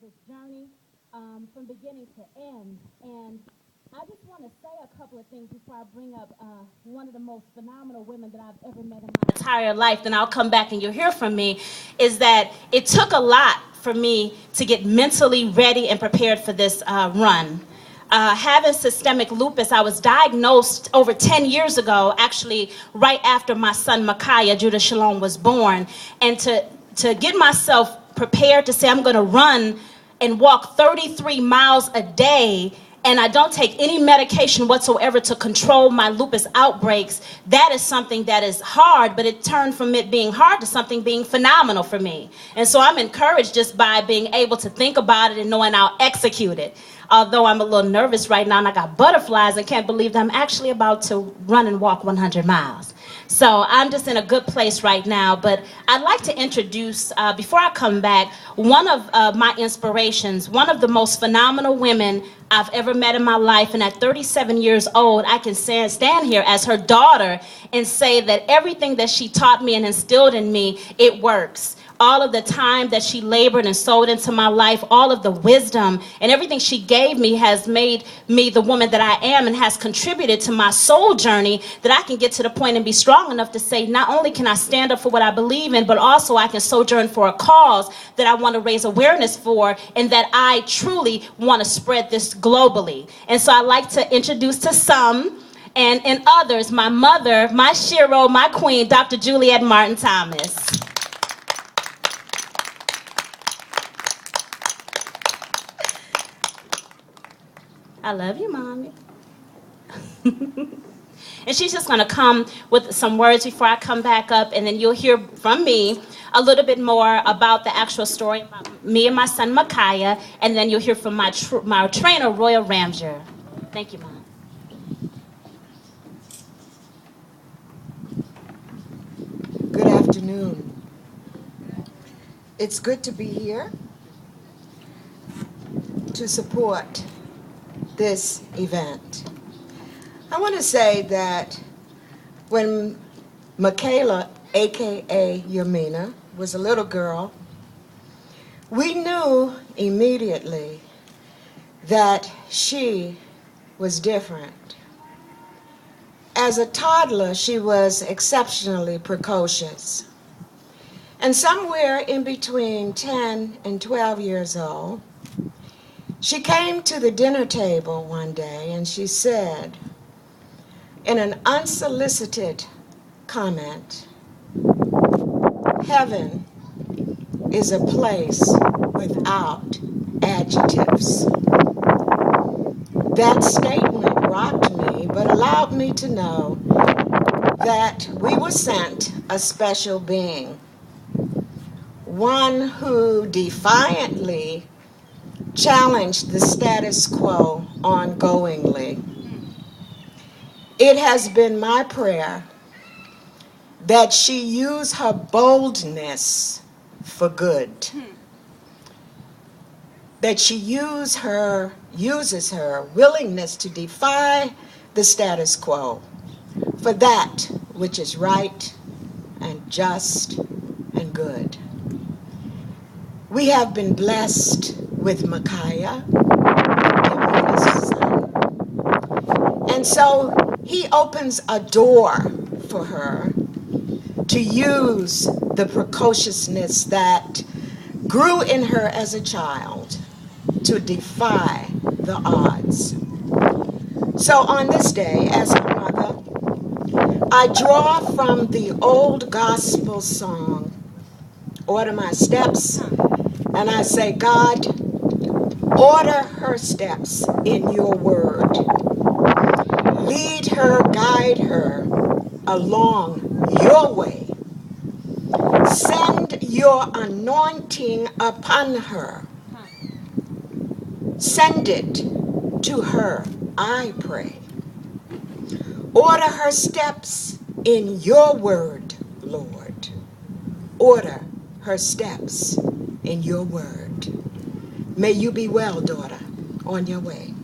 this journey from beginning to end. And I just want to say a couple of things before I bring up one of the most phenomenal women that I've ever met in my entire life. Then I'll come back and you'll hear from me. Is that it took a lot for me to get mentally ready and prepared for this run. Having systemic lupus, I was diagnosed over 10 years ago, actually right after my son Micaiah, Judah Shalom, was born. And to get myself prepared to say I'm going to run and walk 33 miles a day, and I don't take any medication whatsoever to control my lupus outbreaks, that is something that is hard, but it turned from it being hard to something being phenomenal for me. And so I'm encouraged just by being able to think about it and knowing I'll execute it. Although I'm a little nervous right now and I got butterflies and can't believe that I'm actually about to run and walk 100 miles. So I'm just in a good place right now. But I'd like to introduce, before I come back, one of my inspirations, one of the most phenomenal women I've ever met in my life. And at 37 years old, I can stand here as her daughter and say that everything that she taught me and instilled in me, it works. All of the time that she labored and sowed into my life, all of the wisdom and everything she gave me has made me the woman that I am and has contributed to my soul journey, that I can get to the point and be strong enough to say, not only can I stand up for what I believe in, but also I can sojourn for a cause that I want to raise awareness for, and that I truly want to spread this globally. And so I like to introduce to some and others, my mother, my Shiro, my queen, Dr. Juliet Martin Thomas. I love you, Mommy. And she's just going to come with some words before I come back up, and then you'll hear from me a little bit more about the actual story about me and my son, Micaiah, and then you'll hear from my trainer, Royal Ramjer. Thank you, Mom. Good afternoon. It's good to be here to support this event. I want to say that when Michaela, aka Yamina, was a little girl, we knew immediately that she was different. As a toddler, she was exceptionally precocious. And somewhere in between 10 and 12 years old, she came to the dinner table one day and she said, in an unsolicited comment, "Heaven is a place without adjectives." That statement rocked me, but allowed me to know that we were sent a special being, one who defiantly challenged the status quo ongoingly. It has been my prayer that she use her boldness for good, that she uses her willingness to defy the status quo for that which is right and just and good. We have been blessed with Micaiah, Yamina's son. And so he opens a door for her to use the precociousness that grew in her as a child to defy the odds. So on this day, as her mother, I draw from the old gospel song, "Order My Steps," and I say, God, order her steps in your word. Lead her, guide her along your way. Send your anointing upon her. Send it to her, I pray. Order her steps in your word, Lord. Order her steps in your word. May you be well, daughter, on your way.